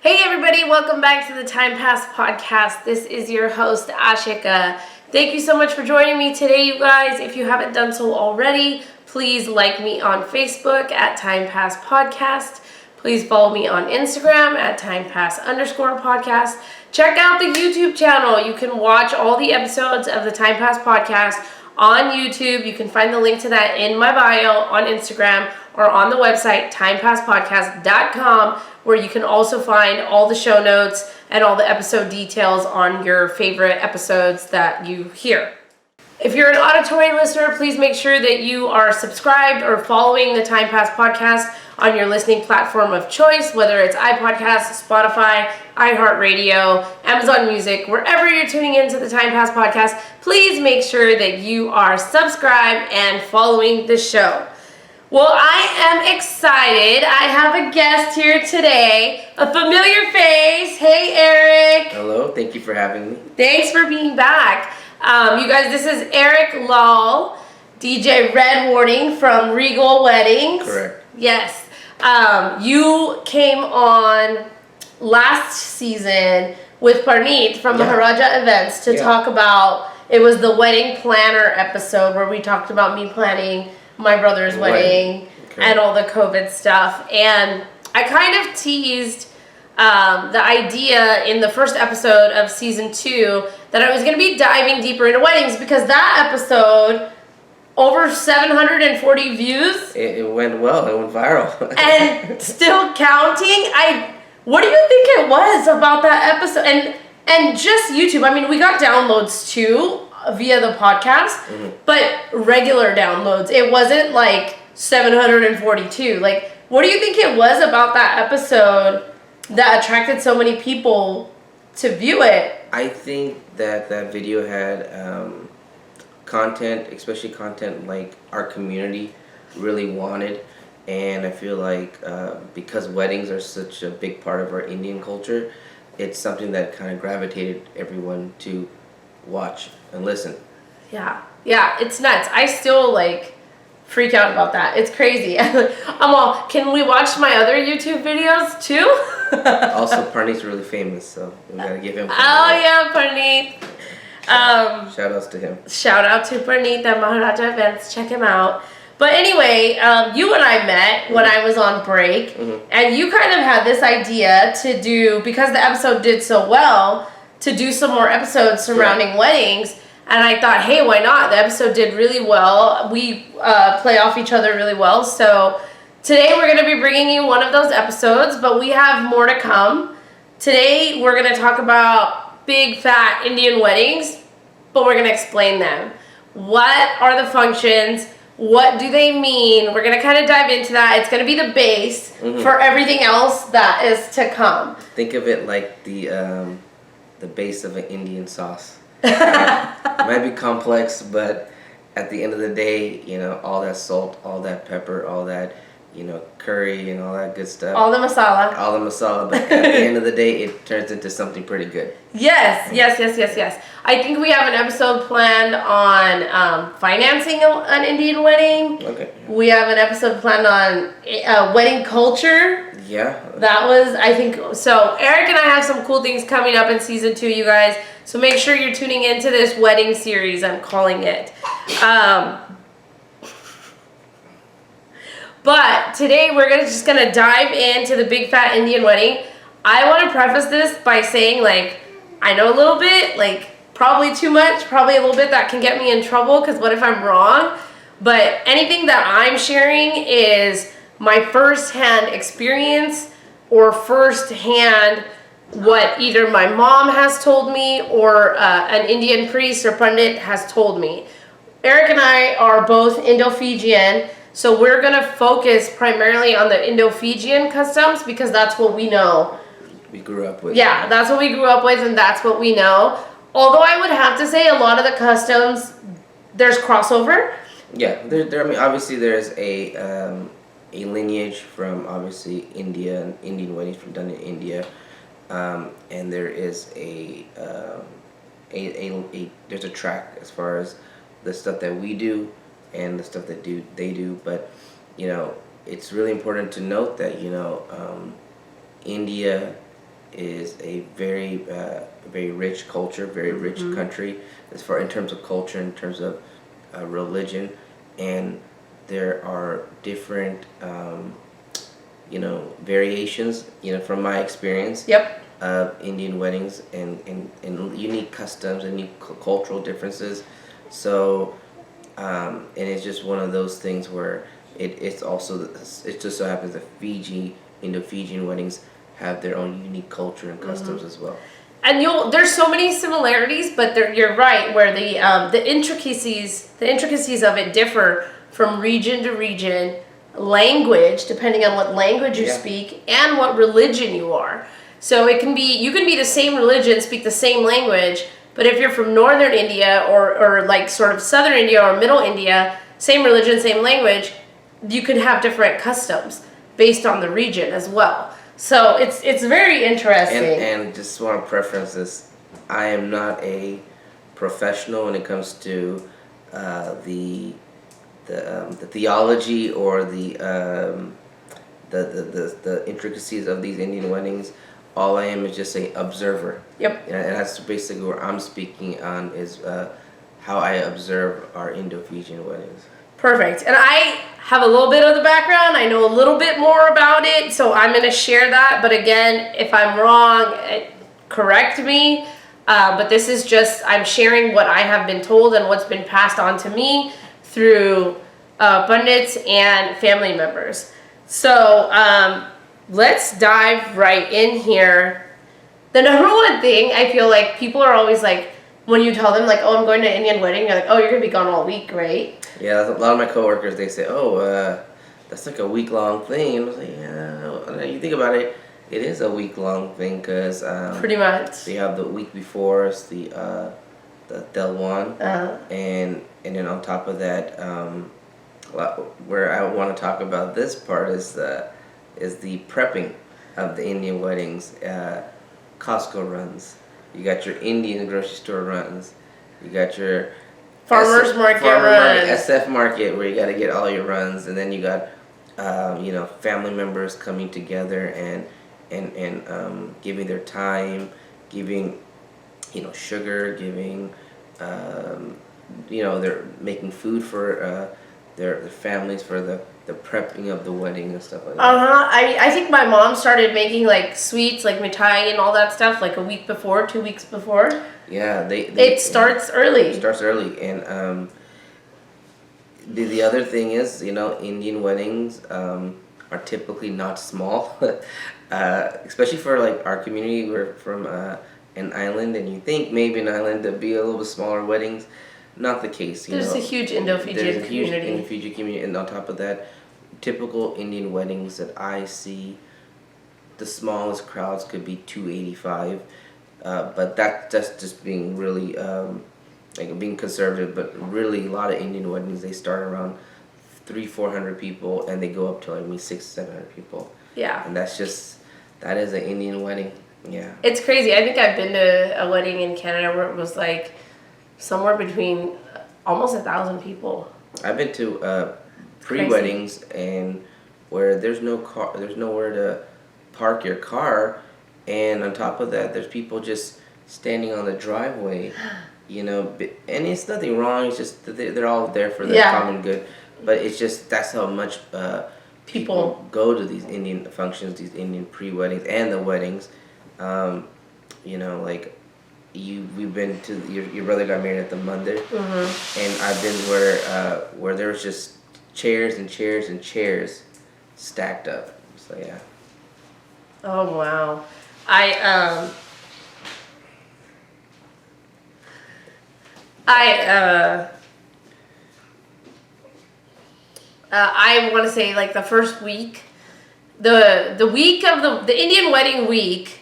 Hey everybody, welcome back to the Time Pass podcast. This is your host, Ashika. Thank you so much for joining me today, you guys. If you haven't done so already, please like me on Facebook at Time Pass Podcast. Please follow me on Instagram at timepass_podcast. Check out the YouTube channel. You can watch all the episodes of the Time Pass podcast on YouTube. You can find the link to that in my bio on Instagram or on the website timepasspodcast.com, where you can also find all the show notes and all the episode details on your favorite episodes that you hear. If you're an auditory listener, please make sure that you are subscribed or following the Time Pass podcast on your listening platform of choice, whether it's iPodcast, Spotify, iHeartRadio, Amazon Music, wherever you're tuning into the Time Pass podcast. Please make sure that you are subscribed and following the show. Well, I am excited. I have a guest here today, a familiar face. Hey, Eric. Hello, thank you for having me. Thanks for being back. You guys, this is Eric Lal, DJ Red Warning from Regal Weddings. Correct. Yes. You came on last season with Parneet from Maharaja Events to talk about, it was the wedding planner episode where we talked about me planning my brother's wedding and all the COVID stuff. And I kind of teased the idea in the first episode of season 2 that I was going to be diving deeper into weddings, because that episode, over 740 views. It went well. It went viral. And still counting. What do you think it was about that episode? And just YouTube. I mean, we got downloads too via the podcast, but regular downloads. It wasn't like 742. Like, what do you think it was about that episode that attracted so many people to view it? I think that video had content, especially content like our community really wanted. And I feel like because weddings are such a big part of our Indian culture, it's something that kind of gravitated everyone to watch and listen. Yeah, it's nuts. I still freak out about that. It's crazy. I'm all, can we watch my other YouTube videos too? Also, Parneet's really famous, so we gotta give him. Parneet. Shout outs to him. Shout out to Parneet at Maharaja Events. Check him out. But anyway, you and I met when I was on break, and you kind of had this idea to do, because the episode did so well, to do some more episodes surrounding weddings. And I thought, hey, why not? The episode did really well. We play off each other really well. So today we're going to be bringing you one of those episodes, but we have more to come. Today we're going to talk about big, fat Indian weddings, but we're going to explain them. What are the functions? What do they mean? We're going to kind of dive into that. It's going to be the base for everything else that is to come. Think of it like the base of an Indian sauce. It might be complex, but at the end of the day, all that salt, all that pepper, all that, curry and all that good stuff. All the masala. But at the end of the day, it turns into something pretty good. Yes. I think we have an episode planned on financing an Indian wedding. Okay. We have an episode planned on wedding culture. Yeah. That was, I think, so Eric and I have some cool things coming up in season 2, you guys. So make sure you're tuning into this wedding series, I'm calling it. But today we're just gonna dive into the big fat Indian wedding. I want to preface this by saying, I know a little bit, probably too much, probably a little bit that can get me in trouble, because what if I'm wrong? But anything that I'm sharing is my first-hand experience or first-hand what either my mom has told me or an Indian priest or pundit has told me. Eric and I are both Indo-Fijian, so we're going to focus primarily on the Indo-Fijian customs because that's what we know. We grew up with. Yeah, that's what we grew up with and that's what we know. Although I would have to say a lot of the customs, there's crossover. Yeah, I mean, obviously there's a lineage from obviously India and Indian weddings from done in India. And there is there's a track as far as the stuff that we do and the stuff that they do, but it's really important to note that India is a very rich culture, very rich country as far in terms of culture, in terms of religion, and there are different variations, from my experience. Yep. Of Indian weddings and unique customs and unique cultural differences. So, and it's just one of those things where it just so happens that Indo-Fijian weddings have their own unique culture and customs as well. And there's so many similarities, but you're right, where the intricacies of it differ from region to region, language, depending on what language you speak, and what religion you are. So you can be the same religion, speak the same language, but if you're from northern India or like sort of southern India or middle India, same religion, same language, you can have different customs based on the region as well. So it's very interesting. And just want to preference this, I am not a professional when it comes to the theology or the intricacies of these Indian weddings. All I am is just an observer. Yep. And that's basically what I'm speaking on is how I observe our Indo-Fijian weddings. Perfect. And I have a little bit of the background. I know a little bit more about it, so I'm going to share that. But again, if I'm wrong, correct me. But this is just, I'm sharing what I have been told and what's been passed on to me through pundits and family members. So, let's dive right in here. The number one thing, I feel like people are always like, when you tell them like, oh, I'm going to an Indian wedding, you're like, oh, you're going to be gone all week, right? Yeah, a lot of my coworkers, they say, oh, that's like a week-long thing. I was like, yeah, you think about it, it is a week-long thing because pretty much. They have the week before us, the Delwan, and then on top of that, where I want to talk about this part is the prepping of the Indian weddings. Costco runs. You got your Indian grocery store runs. You got your Farmers market runs. SF market where you got to get all your runs, and then you got family members coming together and giving their time, giving sugar, giving they're making food for their families for the prepping of the wedding and stuff like that. I think my mom started making like sweets, like mithai and all that stuff, like a week before, 2 weeks before. Yeah, it starts early. It starts early, and the other thing is, Indian weddings are typically not small, especially for like our community. We're from an island, and you think maybe an island to be a little bit smaller weddings. Not the case. There's a huge Indo-Fijian community. Huge Indo-Fijian community, and on top of that, typical Indian weddings that I see, the smallest crowds could be 285, but that's just being really being conservative. But really, a lot of Indian weddings, they start around 300-400 people, and they go up to like 600-700 people. Yeah. And that is an Indian wedding. Yeah. It's crazy. I think I've been to a wedding in Canada where it was like somewhere between almost 1,000 people. I've been to pre-weddings and where there's nowhere to park your car, and on top of that, there's people just standing on the driveway, and it's nothing wrong. It's just that they're all there for the common good, but it's just that's how much people go to these Indian functions, these Indian pre-weddings and the weddings. We've been to your brother got married at the Mandir, and I've been where there was just chairs and chairs and chairs stacked up. So yeah. Oh wow, I want to say like the first week, the week of the Indian wedding week.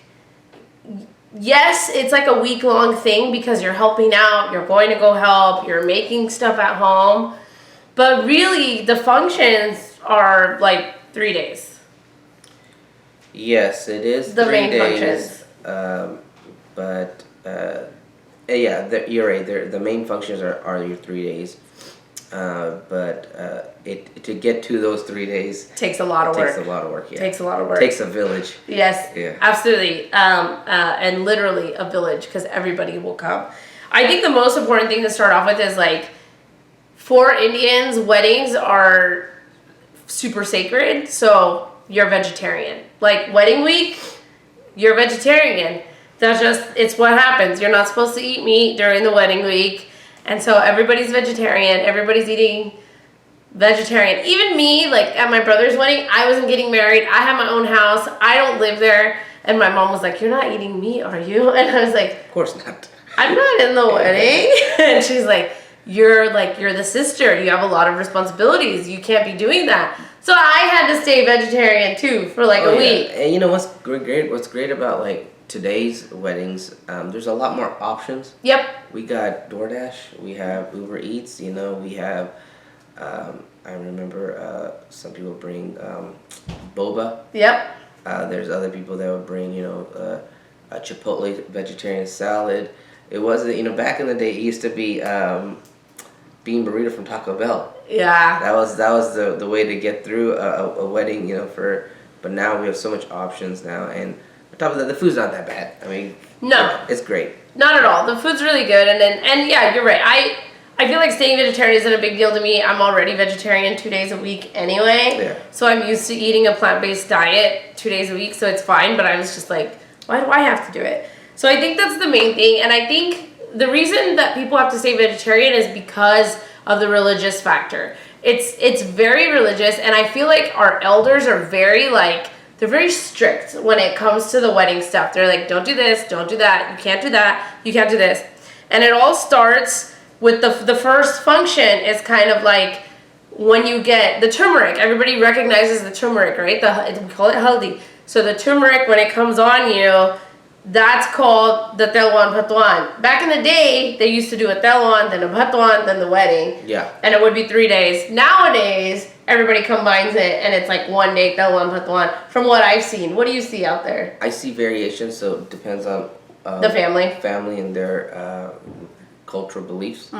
Yes, it's like a week-long thing because you're helping out, you're going to go help, you're making stuff at home. But really, the functions are like 3 days. Yes, it is the 3 main days. Functions. You're right. The main functions are your 3 days. but to get to those 3 days takes a lot of work. Takes a lot of work. Yeah. Takes a lot of work. Takes a village. Yes. Yeah. Absolutely. And literally a village, because everybody will come. I think the most important thing to start off with is like, for Indians, weddings are super sacred. So you're vegetarian. Like wedding week, you're vegetarian. It's what happens. You're not supposed to eat meat during the wedding week. And so everybody's vegetarian. Everybody's eating vegetarian. Even me, like at my brother's wedding, I wasn't getting married. I have my own house. I don't live there. And my mom was like, "You're not eating meat, are you?" And I was like, "Of course not. I'm not in the wedding." And she's like, you're the sister. You have a lot of responsibilities. You can't be doing that. So I had to stay vegetarian too for like a week. And you know what's great? What's great about like today's weddings? There's a lot more options. Yep. We got DoorDash. We have Uber Eats. You know, we have. I remember some people bring boba. Yep. There's other people that would bring a Chipotle vegetarian salad. It wasn't back in the day. It used to be bean burrito from Taco Bell. Yeah. That was the way to get through a wedding, but now we have so much options now, and on top of that, the food's not that bad. I mean, no, it's great. Not at all. The food's really good, and yeah, you're right. I feel like staying vegetarian isn't a big deal to me. I'm already vegetarian 2 days a week anyway. Yeah. So I'm used to eating a plant-based diet 2 days a week, so it's fine. But I was just like, why do I have to do it? So I think that's the main thing, and I think the reason that people have to stay vegetarian is because of the religious factor. It's very religious, and I feel like our elders are they're very strict when it comes to the wedding stuff. They're like, don't do this, don't do that, you can't do that, you can't do this. And it all starts with the first function is kind of like when you get the turmeric. Everybody recognizes the turmeric, right? We call it haldi. So the turmeric, when it comes on you, that's called the telwan patuan. Back in the day, they used to do a telwan, then a patuan, then the wedding. Yeah. And it would be 3 days. Nowadays, everybody combines it, and it's like 1 day telwan patuan. From what I've seen, what do you see out there? I see variations, so it depends on the family and their cultural beliefs.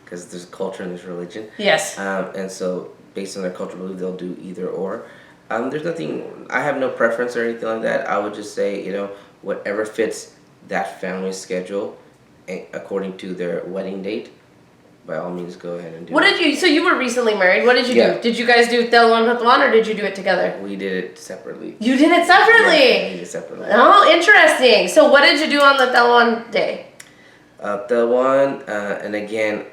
Because there's culture and there's religion. Yes. And so based on their cultural belief, they'll do either or. There's nothing. I have no preference or anything like that. I would just say, whatever fits that family's schedule according to their wedding date, by all means go ahead and do it. So you were recently married. What did you do? Did you guys do telwan patuan, or did you do it together? We did it separately. You did it separately? Yeah, we did it separately. Oh, interesting. So what did you do on the telwan day? Telwan, and again,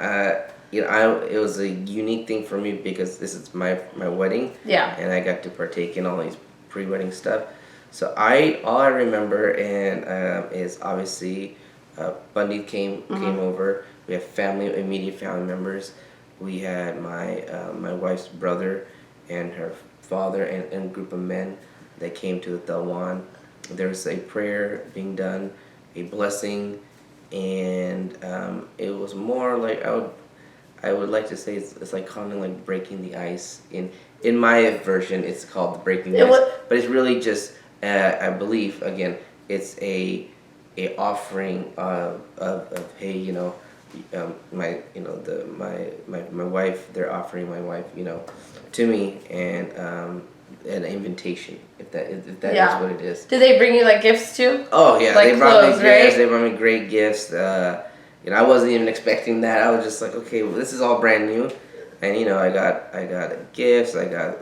it was a unique thing for me because this is my wedding. Yeah. And I got to partake in all these pre-wedding stuff. So all I remember is obviously Bundy came over. We have immediate family members. We had my wife's brother and her father and a group of men that came to the Telwan. There was a prayer being done, a blessing, and it was more like I would like to say it's like kind of like breaking the ice. In my version, it's called the breaking the ice, but it's really just. I believe again, it's a offering of hey, my wife. They're offering my wife, to me, and an invitation. If that is what it is. Did they bring you like gifts too? Oh yeah, like they brought clothes, me gifts. right? They brought me great gifts. I wasn't even expecting that. I was just like, okay, well, this is all brand new, and I got gifts. I got.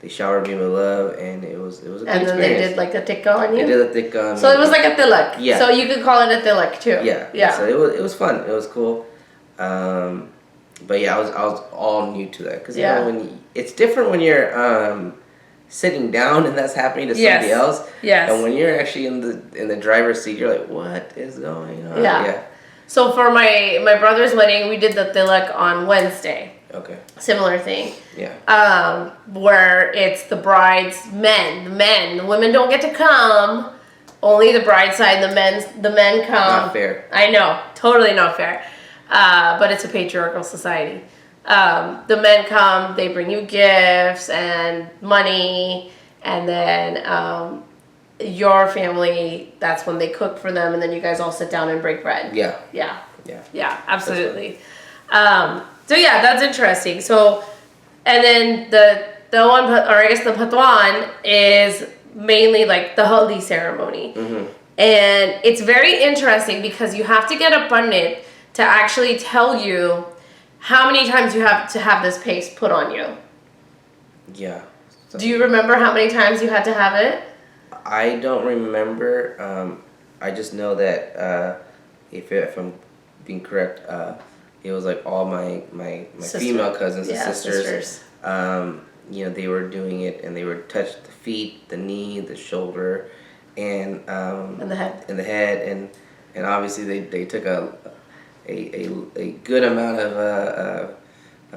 They showered me with love, and it was a good experience. And then they did like a tikka on you? They did a tikka on me. So it was like a tilak. Yeah. So you could call it a tilak too. Yeah. Yeah. So it was fun. It was cool. But yeah, I was all new to that because it's different when you're sitting down and that's happening to somebody else. Yes. And when you're actually in the driver's seat, you're like, what is going on? Yeah. So for my brother's wedding, we did the tilak on Wednesday. Okay. Similar thing. Yeah. Where it's the bride's men. The women don't get to come. Only the bride's side. The men come. Not fair. I know. Totally not fair. But it's a patriarchal society. The men come. They bring you gifts and money, and then your family. That's when they cook for them, and then you guys all sit down and break bread. Yeah. Yeah. Yeah. Yeah. Absolutely. So yeah, that's interesting. So, and then the one, or I guess the patuan is mainly like the haldi ceremony. Mm-hmm. And it's very interesting because you have to get a pandit to actually tell you how many times you have to have this paste put on you. Yeah. So Do you remember how many times you had to have it? I don't remember. I just know that if I'm being correct, it was like all my female cousins and sisters. They were doing it, and they would touch the feet, the knee, the shoulder, and the head. And the head, and obviously they took a good amount of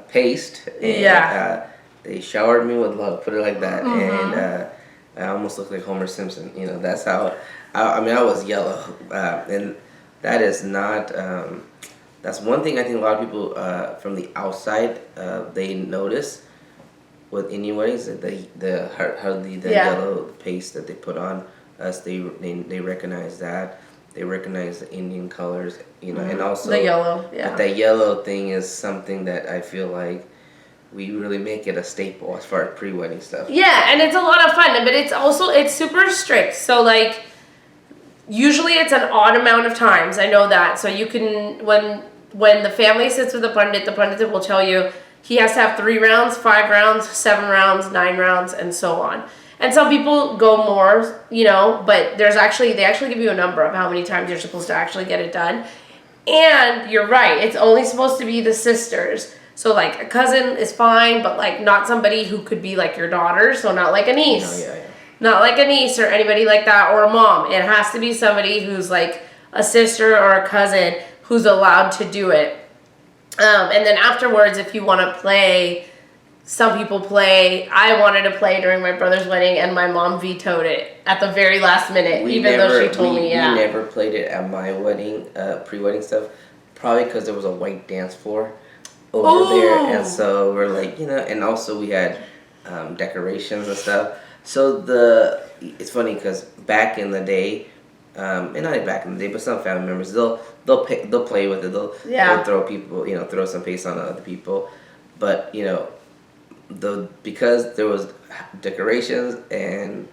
paste. And, they showered me with love, put it like that, and I almost looked like Homer Simpson. That's how. I was yellow, and that is not. That's one thing I think a lot of people from the outside they notice with Indian weddings, that the hardly the yellow paste that they put on us, they recognize that. They recognize the Indian colors, and also the yellow. Yeah. But that yellow thing is something that I feel like we really make it a staple as far as pre-wedding stuff. Yeah, and it's a lot of fun, but it's super strict. So like, usually it's an odd amount of times. I know that. So you can when the family sits with the pandit will tell you he has to have 3 rounds, 5 rounds, 7 rounds, 9 rounds, and so on. And some people go more, but they actually give you a number of how many times you're supposed to actually get it done. And you're right, it's only supposed to be the sisters. So like a cousin is fine, but like not somebody who could be like your daughter, so not like a niece. Not like a niece or anybody like that, or a mom. It has to be somebody who's like a sister or a cousin who's allowed to do it. And then afterwards, if you want to play, some people play. I wanted to play during my brother's wedding, and my mom vetoed it at the very last minute, though she told me, We never played it at my wedding, pre-wedding stuff, probably because there was a white dance floor over there, and so we're like, and also we had decorations and stuff. So it's funny because back in the day, and not back in the day, but some family members they'll play with it. They'll throw people, throw some paste on other people, but because there was decorations and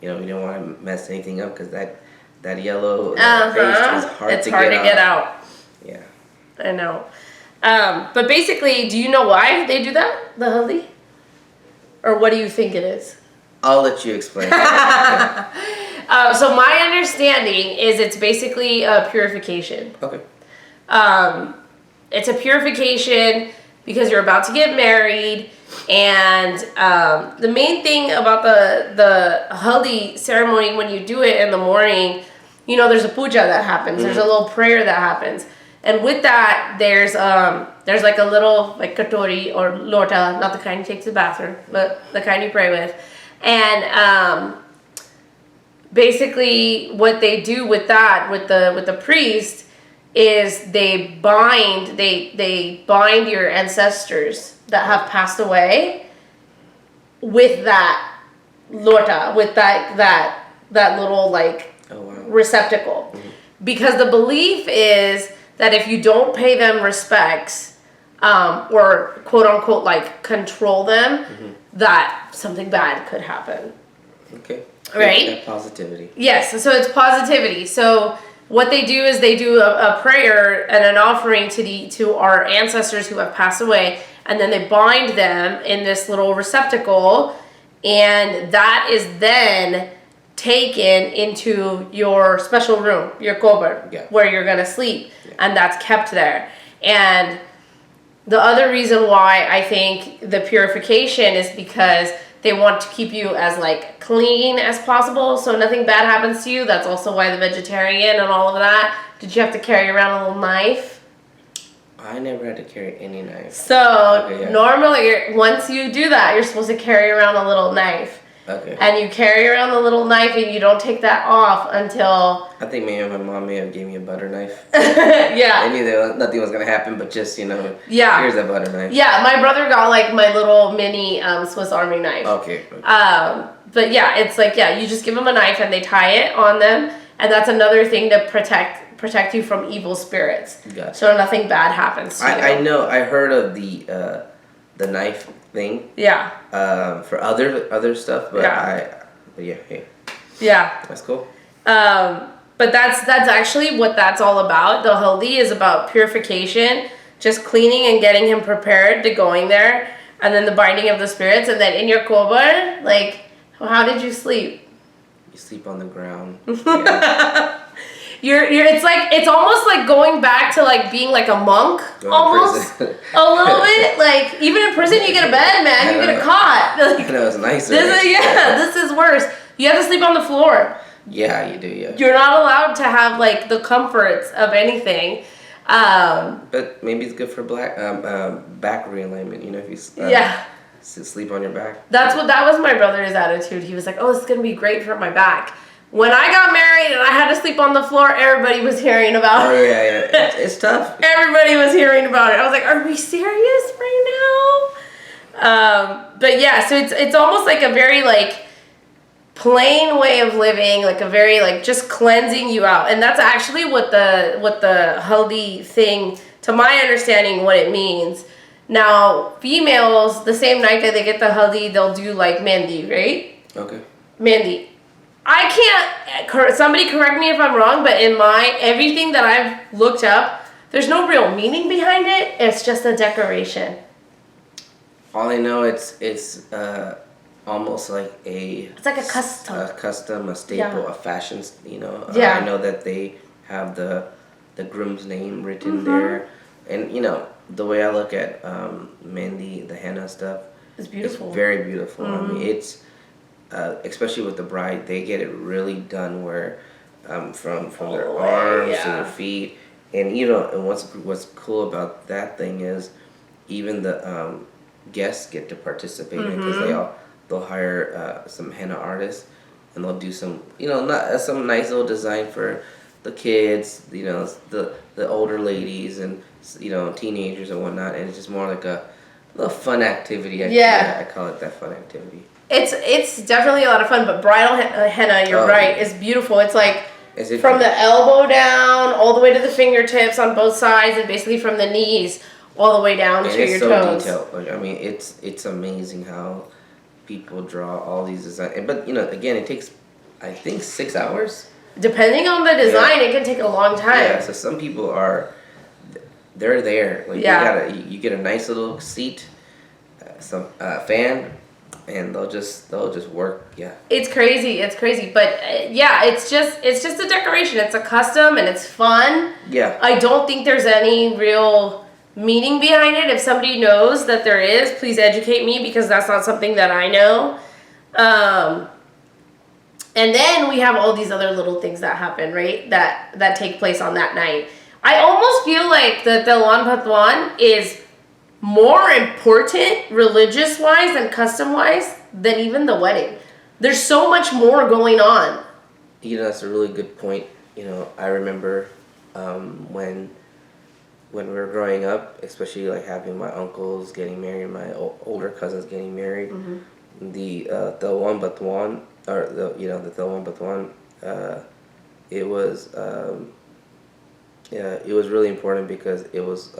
we don't want to mess anything up because that yellow paste is hard to get out. Yeah, I know. But basically, do you know why they do that, the haldi? Or what do you think it is? I'll let you explain. So my understanding is it's basically a purification. Okay. It's a purification because you're about to get married, and the main thing about the haldi ceremony, when you do it in the morning, there's a puja that happens. Mm-hmm. There's a little prayer that happens. And with that, there's like a little like katori or lota, not the kind you take to the bathroom, but the kind you pray with. And basically, what they do with that, with the priest, is they bind your ancestors that have passed away with that lota, with that little like receptacle, because the belief is that if you don't pay them respects, or quote unquote like control them, that something bad could happen. Okay. Right? That positivity. Yes, so it's positivity. So what they do is they do a prayer and an offering to our ancestors who have passed away, and then they bind them in this little receptacle, and that is then taken into your special room, your kobar, where you're going to sleep, and that's kept there. And the other reason why I think the purification is because they want to keep you as like clean as possible, so nothing bad happens to you. That's also why the vegetarian and all of that. Did you have to carry around a little knife? I never had to carry any knife. So normally, once you do that, you're supposed to carry around a little knife. Okay. And you carry around the little knife, and you don't take that off until... I think maybe my mom may have gave me a butter knife. Yeah. I knew that nothing was going to happen, but just, here's a butter knife. Yeah, my brother got, like, my little mini Swiss Army knife. Okay. But, yeah, it's like, you just give them a knife, and they tie it on them, and that's another thing to protect protect you from evil spirits. Gotcha. So nothing bad happens to you. I know. I heard of the knife thing. Yeah. For other stuff, but hey. Yeah. That's cool. But that's actually what that's all about. The haldi is about purification, just cleaning and getting him prepared to going there, and then the binding of the spirits, and then in your kobar, like, how did you sleep? You sleep on the ground. Yeah. It's almost like going back to like being like a monk, almost a little bit. Like even in prison, you get a bed, man. You get a cot. Like, I know, it's nicer. This is worse. You have to sleep on the floor. Yeah, you do. Yeah. You're not allowed to have like the comforts of anything. But maybe it's good for back realignment. You know, if you sleep on your back. That was my brother's attitude. He was like, "Oh, this is gonna be great for my back." When I got married and I had to sleep on the floor, everybody was hearing about it. Oh yeah. It's tough. Everybody was hearing about it. I was like, "Are we serious right now?" But yeah, so it's almost like a very like plain way of living, like a very like just cleansing you out, and that's actually what the haldi thing, to my understanding, what it means. Now, females, the same night that they get the haldi, they'll do like mehndi, right? Okay. Mehndi. I can't. Somebody correct me if I'm wrong, but in everything that I've looked up, there's no real meaning behind it. It's just a decoration. All I know, it's almost like It's like a custom. a staple, a fashion. You know. Yeah. I know that they have the groom's name written there, and you know the way I look at mehndi, the henna stuff. It's beautiful. It's very beautiful. I mean, it's. Especially with the bride, they get it really done where from their arms to their feet, and you know, and what's cool about that thing is even the guests get to participate in because they'll hire some henna artists and they'll do some some nice little design for the kids, you know, the older ladies and teenagers and whatnot, and it's just more like a little fun activity. I call it that, fun activity. It's definitely a lot of fun, but bridal henna, you're right, is beautiful. It's like from the elbow down all the way to the fingertips on both sides, and basically from the knees all the way down to your toes. Detailed. Like, I mean, it's amazing how people draw all these designs. But you know, again, it takes I think 6 hours. Depending on the design, it can take a long time. Yeah, so some people they're there. Like you get a nice little seat, some fan. And they'll just work, yeah. It's crazy, but it's just a decoration. It's a custom and it's fun. Yeah. I don't think there's any real meaning behind it. If somebody knows that there is, please educate me, because that's not something that I know. And then we have all these other little things that happen, right? That take place on that night. I almost feel like the Telan Patuan is more important religious-wise and custom-wise than even the wedding. There's so much more going on. You know, that's a really good point. You know, I remember when we were growing up, especially like having my uncles getting married, my older cousins getting married, the Telan Patuan, or the Telan Patuan, it was really important because it was.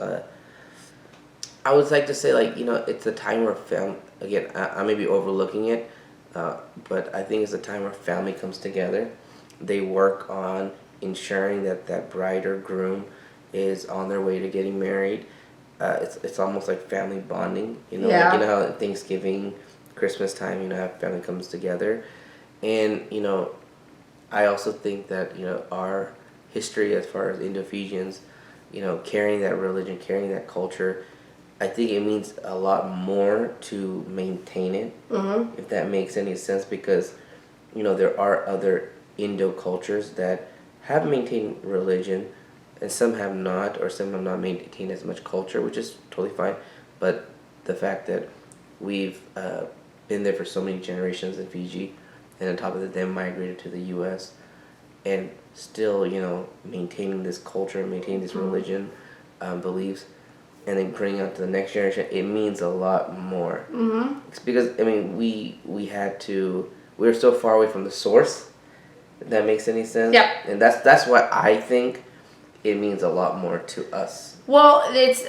I would like to say, like, you know, it's a time where again, I may be overlooking it, but I think it's a time where family comes together. They work on ensuring that bride or groom is on their way to getting married. It's almost like family bonding, you know, like, you know how at Thanksgiving, Christmas time, you know, how family comes together. And, you know, I also think that, you know, our history as far as Indo-Fijians, you know, carrying that religion, carrying that culture, I think it means a lot more to maintain it, if that makes any sense, because, you know, there are other Indo cultures that have maintained religion, and some have not, or some have not maintained as much culture, which is totally fine. But the fact that we've been there for so many generations in Fiji, and on top of that, them migrated to the U.S., and still, you know, maintaining this culture, maintaining this religion, beliefs, and then bringing out to the next generation, it means a lot more. It's because, I mean, we were so far away from the source, if that makes any sense. Yeah. And that's why I think it means a lot more to us. Well, there's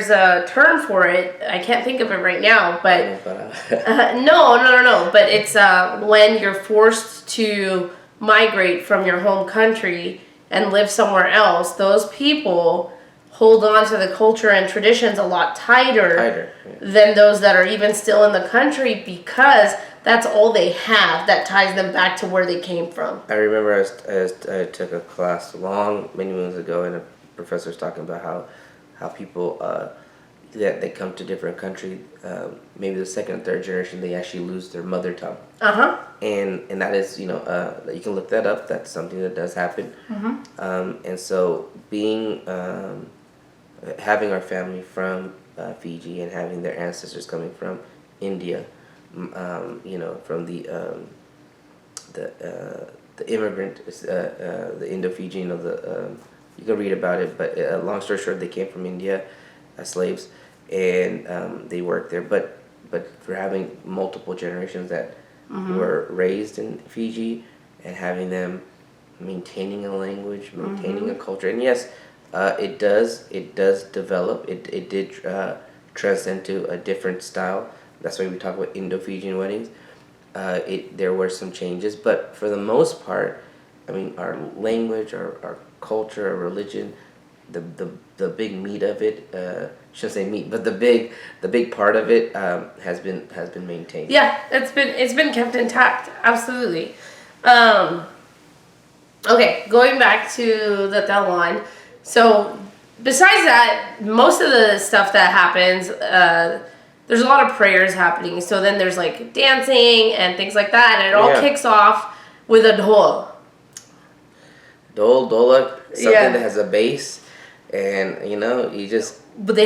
a term for it. I can't think of it right now, but no. But it's when you're forced to migrate from your home country and live somewhere else. Those people hold on to the culture and traditions a lot tighter than those that are even still in the country, because that's all they have that ties them back to where they came from. I remember I took a class many moons ago, and a professor was talking about how people that they come to different countries, maybe the second and third generation, they actually lose their mother tongue. And that is, you can look that up. That's something that does happen. And so having our family from Fiji and having their ancestors coming from India, from the immigrant, the Indo-Fijian, you can read about it, but long story short, they came from India as slaves, and they worked there. But for having multiple generations that were raised in Fiji and having them maintaining a language, maintaining a culture, and yes, it does develop. It did transcend to a different style. That's why we talk about Indo-Fijian weddings. There were some changes, but for the most part, I mean, our language, our culture, our religion, the big meat of it, shouldn't say meat, but the big part of it has been maintained. Yeah, it's been kept intact. Absolutely. Okay, going back to the Talon. So besides that, most of the stuff that happens, there's a lot of prayers happening. So then there's like dancing and things like that, and it all kicks off with a dhol. Dolak, something that has a base, and you just. But they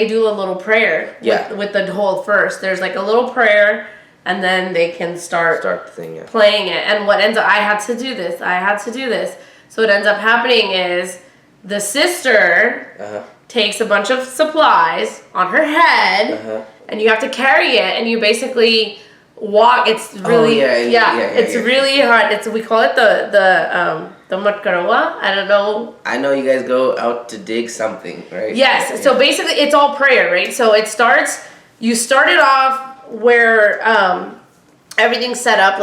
do a little prayer with the dhol first. There's like a little prayer, and then they can start the thing, playing it. And what ends up, I had to do this. So what ends up happening is the sister takes a bunch of supplies on her head, and you have to carry it, and you basically walk. It's really really hard. We call it the matkarawa. I don't know. I know you guys go out to dig something, right? Yes. Yeah. So basically, it's all prayer, right? So you started off where everything's set up,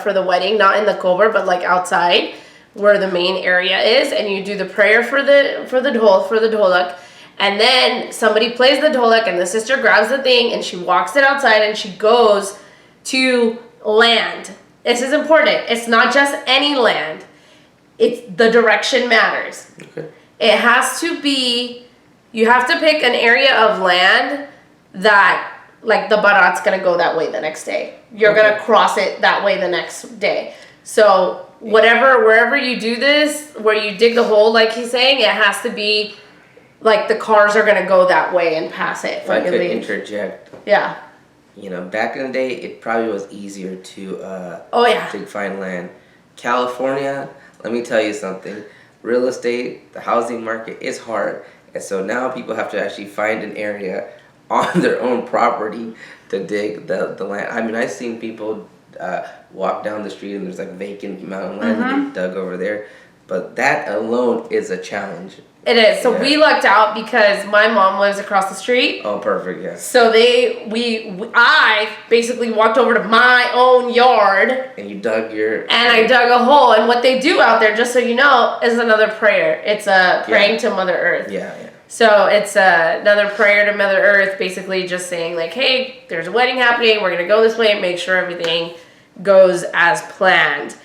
for the wedding, not in the kober, but like outside where the main area is, and you do the prayer for the dholak, and then somebody plays the dholak, and the sister grabs the thing and she walks it outside, and she goes to land. This is important. It's not just any land. It's the direction matters. Okay. It has to be. You have to pick an area of land that, like, the barat's gonna go that way the next day. You're gonna cross it that way the next day. So wherever you do this, where you dig the hole, like he's saying, it has to be like the cars are gonna go that way and pass it. If I could interject. Yeah. Back in the day, it probably was easier to find land. California, let me tell you something. Real estate, the housing market is hard, and so now people have to actually find an area on their own property to dig the land. I mean, I've seen people walk down the street and there's like vacant mountain land that they dug over there, but that alone is a challenge. It is. So we lucked out because my mom lives across the street. Oh, perfect, yeah. So I basically walked over to my own yard. And you dug I dug a hole. And what they do out there, just so you know, is another prayer. It's praying to Mother Earth. Yeah. So it's another prayer to Mother Earth, basically just saying like, hey, there's a wedding happening. We're going to go this way and make sure everything goes as planned,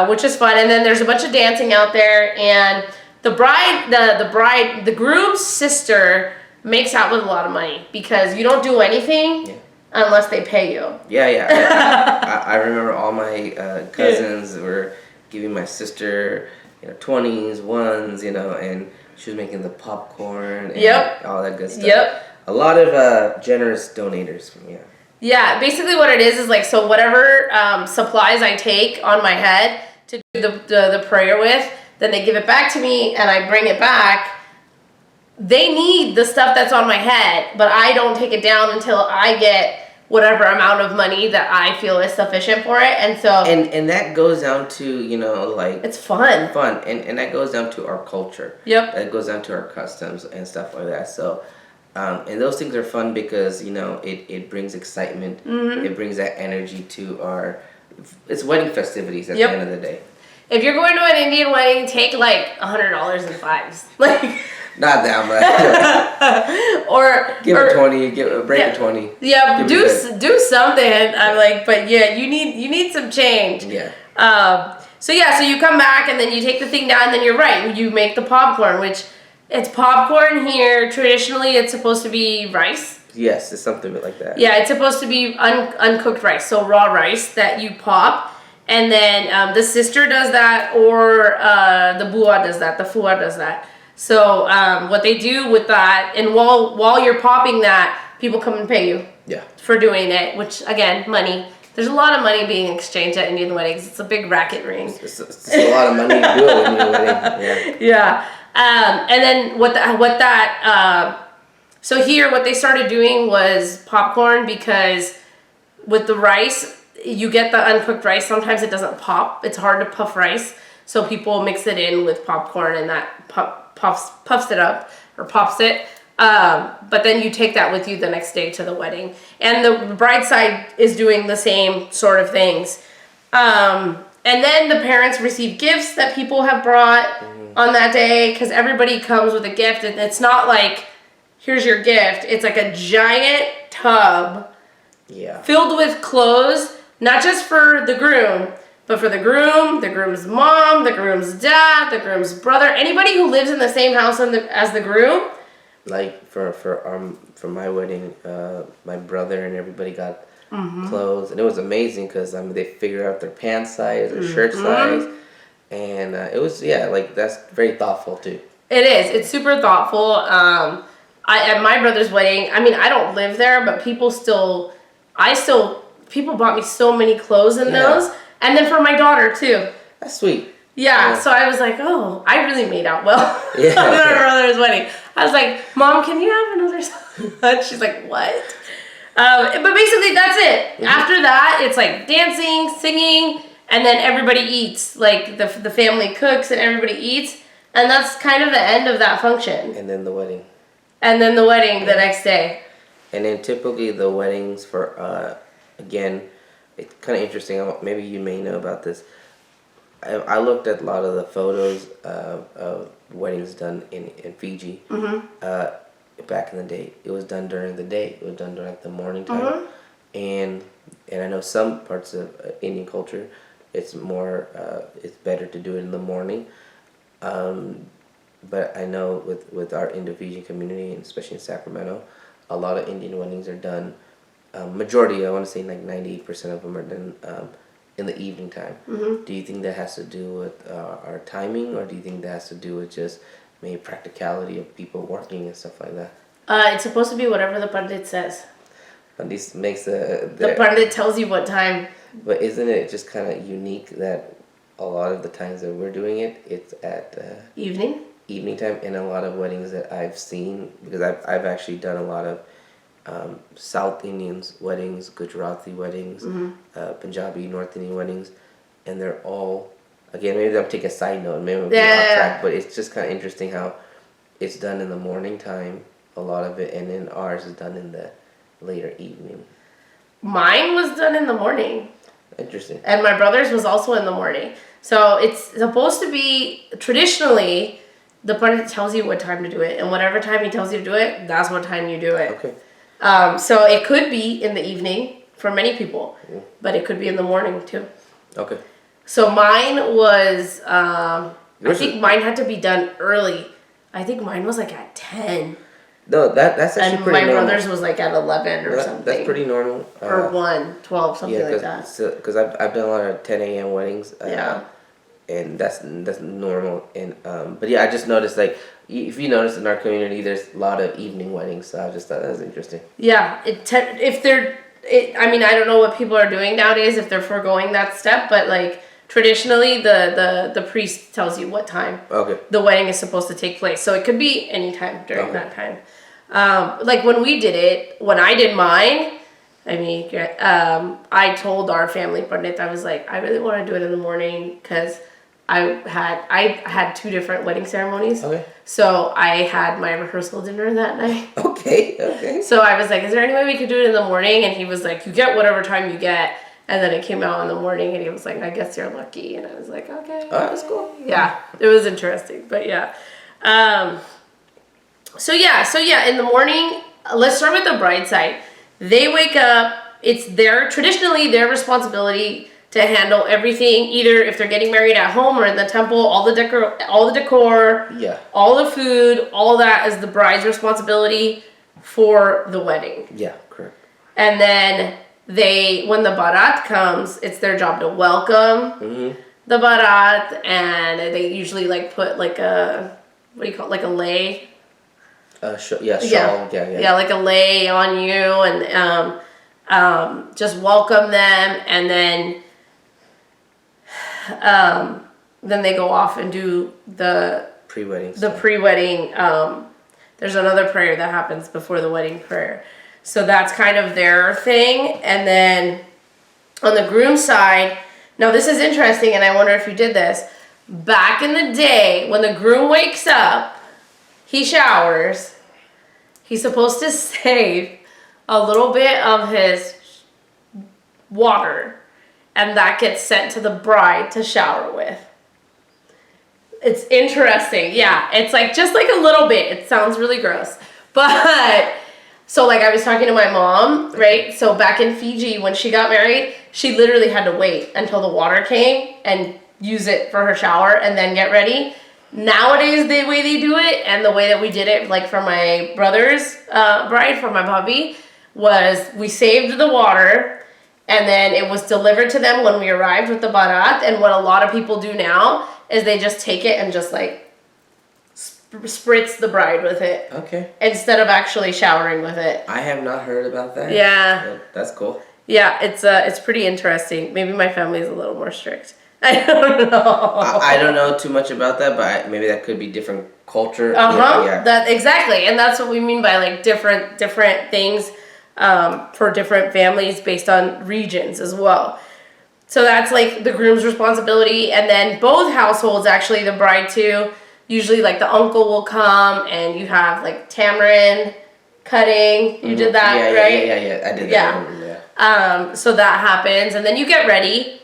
which is fun. And then there's a bunch of dancing out there, and the groom's sister makes out with a lot of money because you don't do anything unless they pay you. Yeah. I remember all my cousins were giving my sister 20s, ones, and she was making the popcorn and all that good stuff. Yep. A lot of generous donators. Yeah, basically what it is like, so whatever supplies I take on my head to do the prayer with, then they give it back to me and I bring it back. They need the stuff that's on my head, but I don't take it down until I get whatever amount of money that I feel is sufficient for it. And so and that goes down to, like, it's fun. And that goes down to our culture. Yep. That goes down to our customs and stuff like that. So and those things are fun because it brings excitement. It brings that energy to it's wedding festivities at the end of the day. If you're going to an Indian wedding, take like $100 in fives. Like, not that much. or give 20, break a 20. Yeah, do something. I'm like, but yeah, you need some change. Yeah. So you come back and then you take the thing down, and then you're right. You make the popcorn, which it's popcorn here. Traditionally, it's supposed to be rice. Yes, it's something like that. Yeah, it's supposed to be uncooked rice, so raw rice that you pop. And then the sister does that, or the bua does that, the fua does that. So what they do with that, and while you're popping that, people come and pay you for doing it, which, again, money. There's a lot of money being exchanged at Indian weddings. It's a big racket ring. It's a lot of money to do it when you're wedding. Yeah. And then so here what they started doing was popcorn, because with the rice, you get the uncooked rice. Sometimes it doesn't pop. It's hard to puff rice. So people mix it in with popcorn, and that puffs it up, or pops it. But then you take that with you the next day to the wedding. And the bride side is doing the same sort of things. And then the parents receive gifts that people have brought on that day, because everybody comes with a gift. And it's not like, here's your gift. It's like a giant tub filled with clothes. Not just for the groom, but for the groom's mom, the groom's dad, the groom's brother, anybody who lives in the same house as the groom. Like for my wedding, my brother and everybody got clothes, and it was amazing because they figured out their pants size, their shirt size, and it was that's very thoughtful too. It is. It's super thoughtful. At my brother's wedding, I don't live there, but people bought me so many clothes in those. And then for my daughter, too. That's sweet. Yeah, so I was like, oh, I really made out well at my brother's wedding. I was like, Mom, can you have another salad? She's like, what? But basically, that's it. After that, it's like dancing, singing, and then everybody eats. Like, the family cooks and everybody eats. And that's kind of the end of that function. And then the wedding. The next day. And then typically the weddings for... Again, it's kind of interesting. Maybe you may know about this. I looked at a lot of the photos of weddings done in Fiji. Back in the day, it was done during the day. It was done during the morning time. And I know some parts of Indian culture, it's better to do it in the morning. But I know with our Indo-Fijian community, and especially in Sacramento, a lot of Indian weddings are done. Majority, I want to say like 98% of them are done in the evening time. Do you think that has to do with our timing, or do you think that has to do with just maybe practicality of people working and stuff like that? It's supposed to be whatever the Pandit says. Pandit makes the Pandit tells you what time. But isn't it just kind of unique that a lot of the times that we're doing it, it's at evening time, and a lot of weddings that I've seen, because I've actually done a lot of South Indians weddings, Gujarati weddings, Punjabi, North Indian weddings, and they're all, again, maybe I'm taking a side note, maybe we'll be off track, but it's just kind of interesting how it's done in the morning time, a lot of it, and then ours is done in the later evening. Mine was done in the morning. Interesting. And my brother's was also in the morning. So it's supposed to be, traditionally, the Pandit tells you what time to do it, and whatever time he tells you to do it, that's what time you do it. Okay. So it could be in the evening for many people, but it could be in the morning too. Okay. So mine was, I think mine had to be done early. I think mine was like at 10. No, that's actually pretty normal. And my brother's was like at 11 or something. That's pretty normal. Or 1, 12, something like that. Because I've done a lot of 10 a.m. weddings. And that's normal. And but yeah, I just noticed, like, if you notice in our community, there's a lot of evening weddings. So I just thought that was interesting. Yeah, I don't know what people are doing nowadays if they're foregoing that step, but like traditionally, the priest tells you what time the wedding is supposed to take place. So it could be any time during that time. Like when I did mine, I mean, I told our family pandit, I was like, I really want to do it in the morning because I had 2 different wedding ceremonies. Okay. So I had my rehearsal dinner that night. Okay. So I was like, is there any way we could do it in the morning? And he was like, you get whatever time you get. And then it came out in the morning and he was like, I guess you're lucky. And I was like, okay. Oh, that's cool. Yeah, it was interesting. But yeah. So in the morning, let's start with the bride side. They wake up, it's traditionally their responsibility to handle everything, either if they're getting married at home or in the temple, all the decor, Yeah. all the food, all that is the bride's responsibility for the wedding. Yeah, correct. And then when the barat comes, it's their job to welcome the barat, and they usually like put like a, what do you call it, like a lei? Shawl. Yeah, like a lei on you, and just welcome them, and then they go off and do the pre-wedding. Pre-wedding. There's another prayer that happens before the wedding prayer, so that's kind of their thing. And then on the groom's side, now this is interesting, and I wonder if you did this back in the day when the groom wakes up. He showers. He's supposed to save a little bit of his water, and that gets sent to the bride to shower with. It's interesting. Yeah, it's like just like a little bit. It sounds really gross. But so like I was talking to my mom, right? So back in Fiji when she got married, she literally had to wait until the water came and use it for her shower and then get ready. Nowadays, the way they do it and the way that we did it, like for my brother's bride, for my puppy, was we saved the water and then it was delivered to them when we arrived with the barat. And what a lot of people do now is they just take it and just like spritz the bride with it. Okay. Instead of actually showering with it. I have not heard about that. Yeah. But that's cool. Yeah, it's pretty interesting. Maybe my family is a little more strict. I don't know. I don't know too much about that, but maybe that could be different culture. Yeah. That exactly, and that's what we mean by like different things for different families based on regions as well. So that's like the groom's responsibility, and then both households, actually the bride too, usually like the uncle will come and you have like tamarind cutting. You did that, right? Yeah, I did that. Yeah. So that happens, and then you get ready.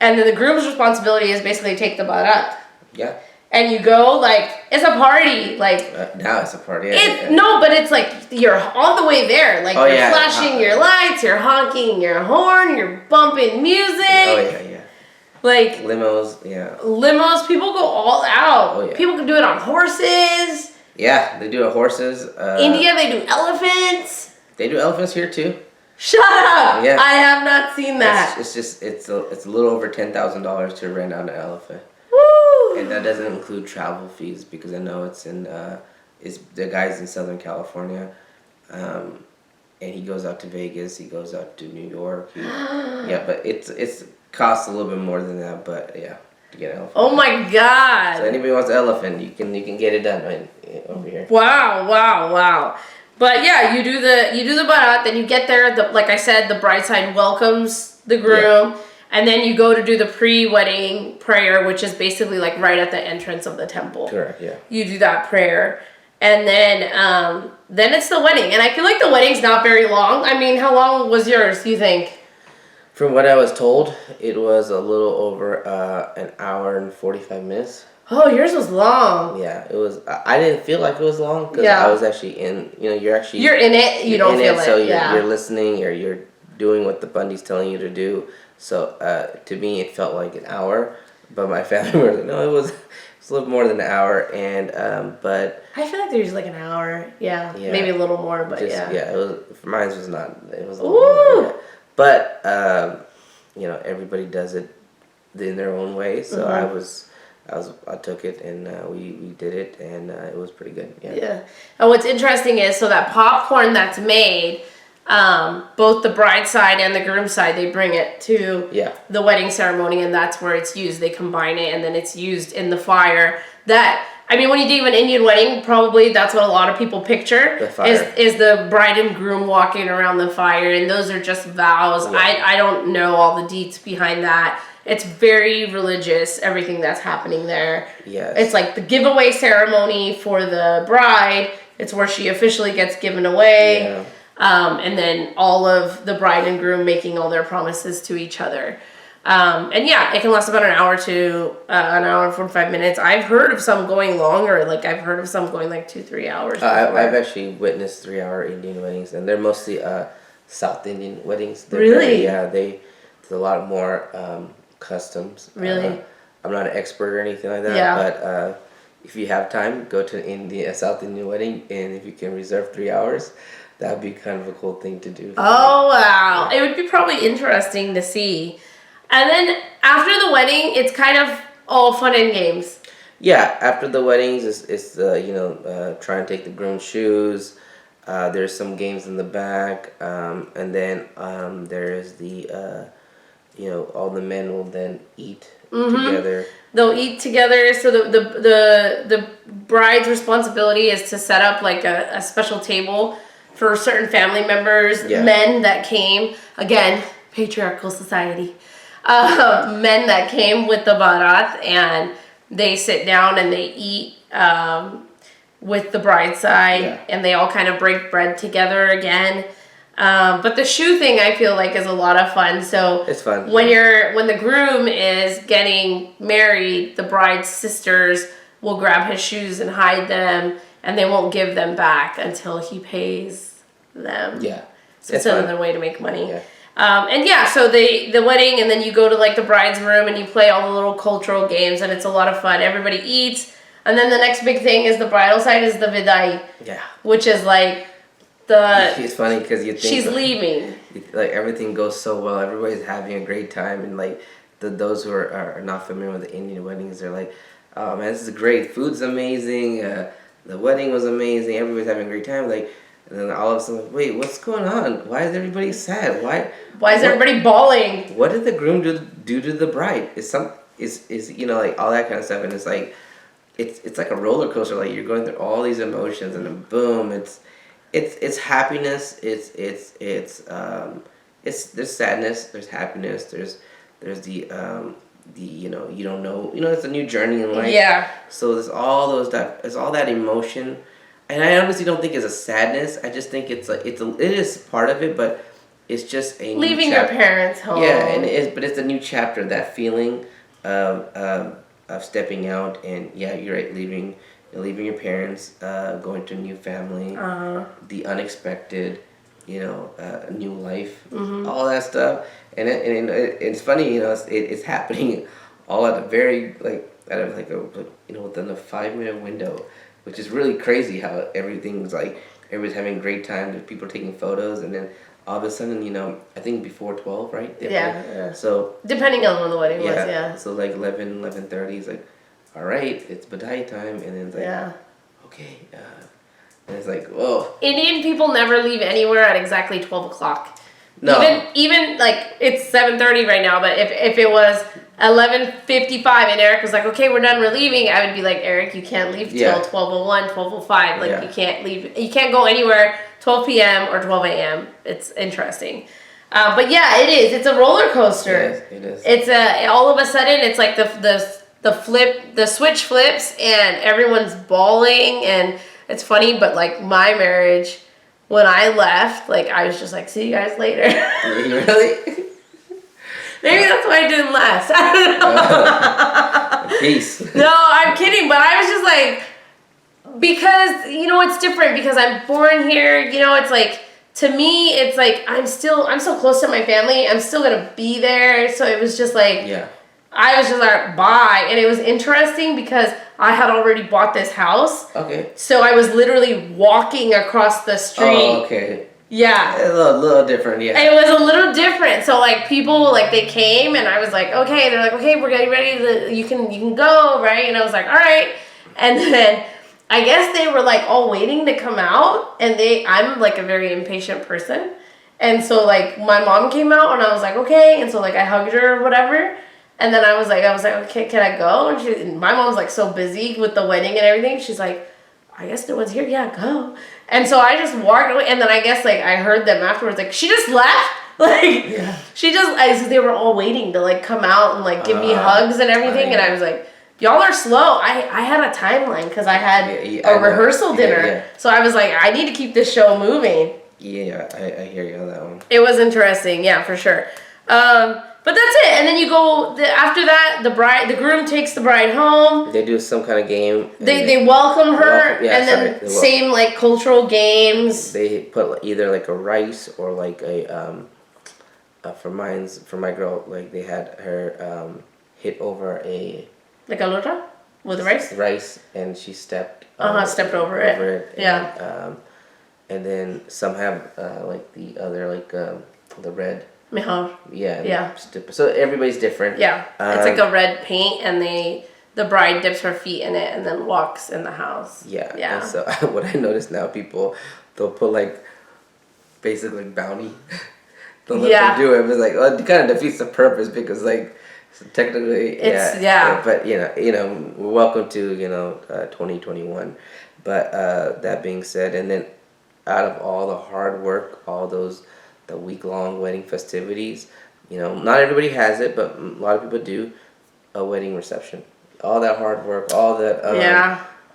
And then the groom's responsibility is basically take the barat. Yeah. And you go, like, it's a party. Like now it's a party. No, but it's like you're all the way there. Like you're flashing your lights, you're honking your horn, you're bumping music. Oh yeah. Like limos, yeah. Limos, people go all out. Oh yeah. People can do it on horses. Yeah, they do it on horses. India, they do elephants. They do elephants here too. Shut up! Yeah. I have not seen that. It's a little over $10,000 to rent out an elephant. Woo! And that doesn't include travel fees because I know it's the guy's in Southern California, and he goes out to Vegas, he goes out to New York. But it's costs a little bit more than that, but yeah, to get an elephant. Oh my God! So anybody wants an elephant, you can get it done right over here. Wow. But yeah, you do the barat, then you get there. Like I said, the bride side welcomes the groom, and then you go to do the pre-wedding prayer, which is basically like right at the entrance of the temple. Correct. Yeah. You do that prayer, and then it's the wedding. And I feel like the wedding's not very long. I mean, how long was yours? You think? From what I was told, it was a little over an hour and 45 minutes. Oh, yours was long. Yeah, it was. I didn't feel like it was long because I was actually in. You're in it. You don't feel it. So you're listening. You're doing what the Bundy's telling you to do. So to me, it felt like an hour, but my family were like, no, it was a little more than an hour. And but I feel like there's like an hour. Yeah, maybe a little more, but Yeah, it was. Mine was not. It was a little more. But everybody does it in their own way. So I took it and we did it and it was pretty good. Yeah. And what's interesting is, so that popcorn that's made, both the bride side and the groom side, they bring it to the wedding ceremony, and that's where it's used. They combine it and then it's used in the fire. That I mean, when you think of an Indian wedding, probably that's what a lot of people picture. The fire. Is the bride and groom walking around the fire, and those are just vows. Yeah. I don't know all the deets behind that. It's very religious, everything that's happening there. Yes. It's like the giveaway ceremony for the bride. It's where she officially gets given away. Yeah. And then all of the bride and groom making all their promises to each other. And yeah, it can last about an hour to an hour and 45 minutes. I've heard of some going longer. Like I've heard of some going like 2-3 hours. I've actually witnessed 3-hour Indian weddings, and they're mostly South Indian weddings. They're Really? There's a lot more customs. Really? I'm not an expert or anything like that. Yeah. But if you have time, go to a South Indian wedding, and if you can reserve 3 hours, that would be kind of a cool thing to do. Oh wow! It would be probably interesting to see. And then after the wedding, it's kind of all fun and games. Yeah, after the weddings, it's try and take the groom's shoes. There's some games in the back, and then there's the all the men will then eat together. They'll eat together. So the bride's responsibility is to set up like a special table for certain family members, men that came. Again, patriarchal society. Men that came with the barat, and they sit down and they eat with the bride's side, and they all kind of break bread together again. But the shoe thing, I feel like, is a lot of fun. So it's fun. When the groom is getting married, the bride's sisters will grab his shoes and hide them, and they won't give them back until he pays them. Yeah, so it's another way to make money. Yeah. So the wedding, and then you go to like the bride's room and you play all the little cultural games, and it's a lot of fun. Everybody eats, and then the next big thing is the bridal side is the vidai. Yeah. Which is like It's funny because you think she's leaving. Like everything goes so well, everybody's having a great time, and like those who are not familiar with the Indian weddings, they're like, oh man, this is great. Food's amazing. The wedding was amazing. Everybody's having a great time. Like. And then all of a sudden, wait, what's going on? Why is everybody sad? Why is everybody bawling? What did the groom do to the bride? Is like all that kind of stuff, and it's like, it's like a roller coaster. Like you're going through all these emotions, and then boom, it's happiness. There's sadness. There's happiness. There's the you don't know. It's a new journey in life. Yeah. So there's all that emotion. And I honestly don't think it's a sadness. I just think it is part of it, but it's just a leaving your parents' home. Yeah, but it's a new chapter. That feeling of stepping out, and yeah, you're right, leaving your parents, going to a new family, the unexpected, a new life, all that stuff, and it's funny, it's happening all at a very within a 5-minute window. Which is really crazy how everything's like, everybody's having a great time, there's people taking photos, and then all of a sudden, I think before 12, right? Yeah. So depending on when the wedding was, yeah. So like 11:30 is like, all right, it's badai time, and then it's like, okay, and it's like, whoa. Indian people never leave anywhere at exactly 12 o'clock. No. Even like it's 7:30 right now, but if it was 11:55 and Eric was like, okay, we're done, we're leaving, I would be like, Eric, you can't leave till 12:01, 12:05. Like you can't leave, you can't go anywhere 12 p.m. or 12 a.m. It's interesting. But yeah, it is. It's a roller coaster. It is. It's all of a sudden it's like the switch flips and everyone's bawling, and it's funny, but like my marriage, when I left, like I was just like, see you guys later. Really? Maybe that's why it didn't last. I don't know. Peace. No, I'm kidding, but I was just like, because, it's different because I'm born here, it's like, to me, it's like, I'm so close to my family, I'm still gonna be there, so it was just like, I was just like, bye, and it was interesting because I had already bought this house. Okay. So I was literally walking across the street. Oh, okay. Yeah. A little different, yeah. It was a little different. So like people, like they came and I was like, okay, they're like, okay, we're getting ready, you can go, right? And I was like, all right. And then I guess they were like all waiting to come out, and I'm like a very impatient person. And so like my mom came out and I was like, okay. And so like I hugged her or whatever. And then I was like, okay, can I go? And my mom's like so busy with the wedding and everything. She's like, I guess no one's here. Yeah, go. And so I just walked away. And then I guess like I heard them afterwards, like, she just left. Like, she just, they were all waiting to like come out and like give me hugs and everything. And I was like, y'all are slow. I had a timeline because I had a rehearsal dinner. Yeah. So I was like, I need to keep this show moving. Yeah, I hear you on that one. It was interesting, yeah, for sure. But that's it. And then you go after that. The groom takes the bride home. They do some kind of game. They welcome her, and then same like cultural games. They put either like a rice or like a for my girl, like they had her hit over a like a lota with rice. Rice, and she stepped over it. Yeah. And then some have like the other like the red. Mihar. Yeah. So everybody's different. Yeah. It's like a red paint, and the bride dips her feet in it and then walks in the house. Yeah. Yeah. And so what I notice now, they'll put like basically bounty. They'll let them do it. But it's like, well, it kind of defeats the purpose because like so technically but you know we're welcome to 2021. But that being said, and then out of all the hard work, all the week-long wedding festivities, not everybody has it, but a lot of people do. A wedding reception, all that hard work, all that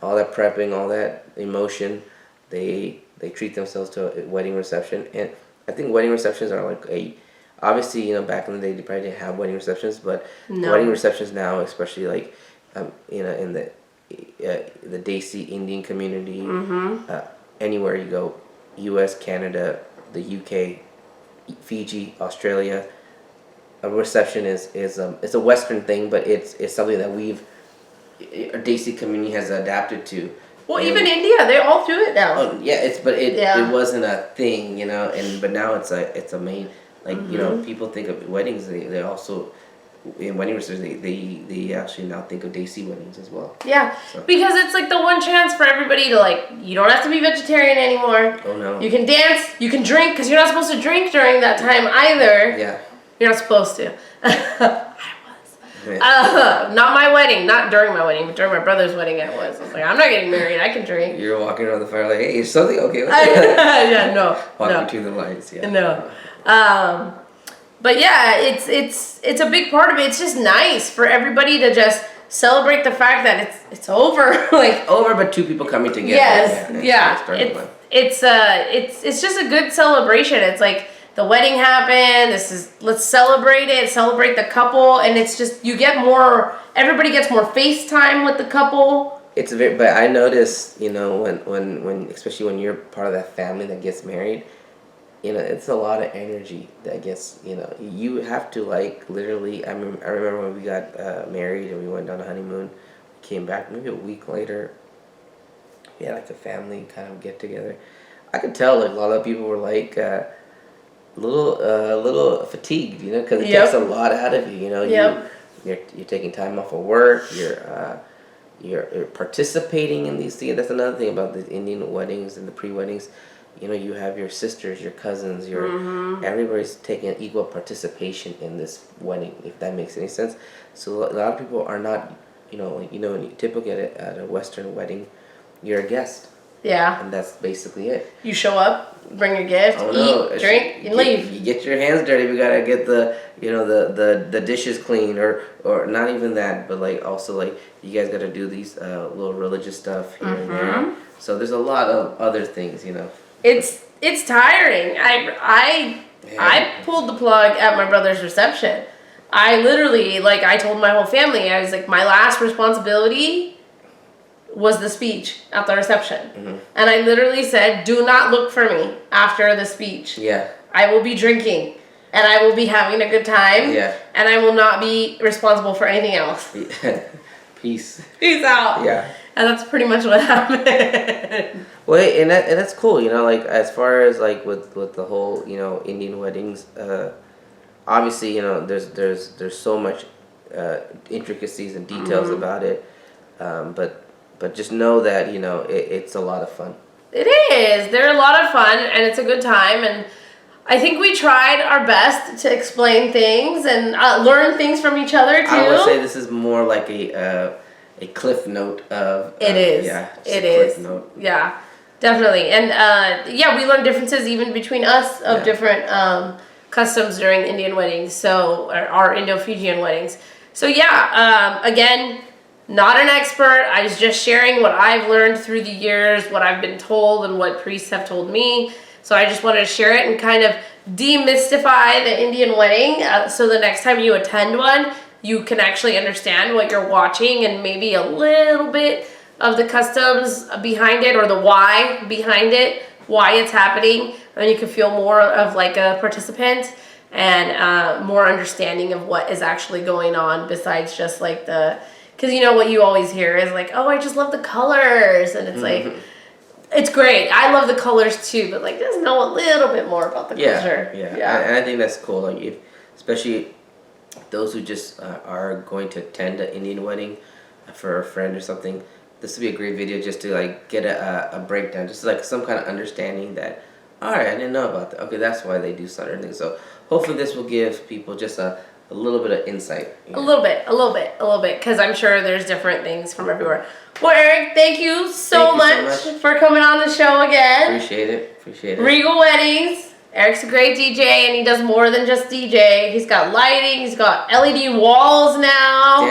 all that prepping, all that emotion, they treat themselves to a wedding reception. And I think wedding receptions are like obviously back in the day they probably didn't have wedding receptions, but wedding receptions now, especially like in the Desi Indian community, anywhere you go, U.S., Canada, the U.K., Fiji, Australia, a reception is it's a Western thing, but it's something that our Desi community has adapted to. Well, even India, they all do it now. Oh, yeah, it wasn't a thing, but now it's a main, like people think of weddings. They also in wedding receptions they actually now think of Desi weddings as well. Yeah, so. Because it's like the one chance for everybody to like, you don't have to be vegetarian anymore. Oh no. You can dance, you can drink, because you're not supposed to drink during that time either. Yeah. You're not supposed to. I was. Yeah. Not my wedding, not during my wedding, but during my brother's wedding I was. I was like, I'm not getting married, I can drink. You're walking around the fire like, hey, is something okay with that? Yeah, no. Walking between the lines, yeah. No. But yeah, it's a big part of it. It's just nice for everybody to just celebrate the fact that it's over. Like over, but two people coming together. Yes, it's just a good celebration. It's like the wedding happened. Let's celebrate it. Celebrate the couple, and it's just everybody gets more face time with the couple. But I notice, when especially when you're part of that family that gets married. It's a lot of energy that gets, you have to like literally, I remember when we got married and we went on a honeymoon, we came back maybe a week later, we had like a family kind of get together. I could tell like a lot of people were like a little fatigued, because it takes a lot out of you, you're taking time off of work, you're participating in these things. That's another thing about the Indian weddings and the pre-weddings. You have your sisters, your cousins, everybody's taking equal participation in this wedding, if that makes any sense. So a lot of people are not, when you typically at a Western wedding, you're a guest. Yeah. And that's basically it. You show up, bring your gift, eat, drink, and leave. You get your hands dirty. We gotta get the dishes clean, or not even that, but like also like you guys gotta do these little religious stuff here and there. So there's a lot of other things, It's tiring. I pulled the plug at my brother's reception. I literally, I told my whole family, I was like, my last responsibility was the speech at the reception. Mm-hmm. And I literally said, do not look for me after the speech. Yeah. I will be drinking, and I will be having a good time. Yeah. And I will not be responsible for anything else. Peace. Peace out. Yeah. And that's pretty much what happened. Well, and that's cool, as far as like with the whole, Indian weddings, obviously, there's so much intricacies and details about it, but just know that it's a lot of fun. It is. They're a lot of fun, and it's a good time, and I think we tried our best to explain things and learn things from each other too. I would say this is more like a cliff note of. It is. Yeah. It is. Cliff note. Yeah, definitely. And yeah, we learned differences even between us of different customs during Indian weddings. So our Indo-Fijian weddings. So yeah, again, not an expert. I was just sharing what I've learned through the years, what I've been told, and what priests have told me. So I just wanted to share it and kind of demystify the Indian wedding so the next time you attend one, you can actually understand what you're watching and maybe a little bit of the customs behind it or the why behind it, why it's happening. And you can feel more of like a participant and more understanding of what is actually going on besides just like because you know what you always hear is like, oh, I just love the colors. And it's like, it's great. I love the colors too, but like just know a little bit more about the culture. Yeah. And I think that's cool. Like especially those who just are going to attend an Indian wedding for a friend or something, this would be a great video just to like get a breakdown, just like some kind of understanding that, all right, I didn't know about that. Okay, that's why they do certain things. So hopefully this will give people just a little bit of insight. A little bit, because I'm sure there's different things from everywhere. Well, Eric, thank you so much for coming on the show again. Appreciate it. Regal Weddings. Eric's a great DJ, and he does more than just DJ. He's got lighting. He's got LED walls now.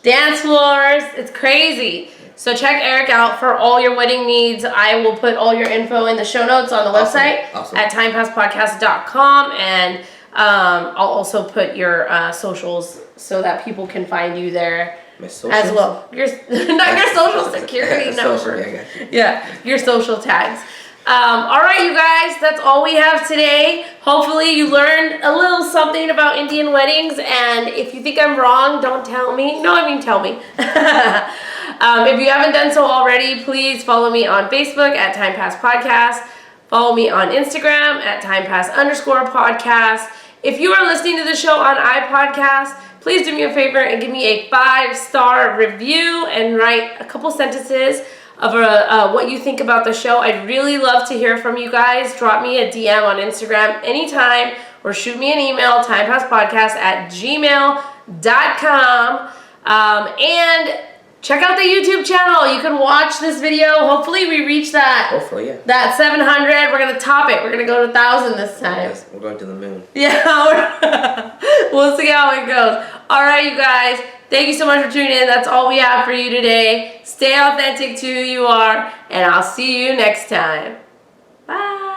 Dance floors. It's crazy. So check Eric out for all your wedding needs. I will put all your info in the show notes on the website at timepasspodcast.com, and I'll also put your socials so that people can find you there as well. Your not your social security number. Yeah, your social tags. All right, you guys, that's all we have today. Hopefully you learned a little something about Indian weddings, and if you think I'm wrong, don't tell me. No, I mean tell me. If you haven't done so already, please follow me on Facebook at Time Pass Podcast. Follow me on Instagram at timepass_podcast. If you are listening to the show on iPodcast, please do me a favor and give me a 5-star review and write a couple sentences of what you think about the show. I'd really love to hear from you guys. Drop me a DM on Instagram anytime or shoot me an email, timepasspodcast@gmail.com. And check out the YouTube channel. You can watch this video. Hopefully we reach that. Hopefully, yeah. That 700. We're going to top it. We're going to go to 1,000 this time. Yes, we're going to the moon. Yeah, we'll see how it goes. All right, you guys. Thank you so much for tuning in. That's all we have for you today. Stay authentic to who you are, and I'll see you next time. Bye.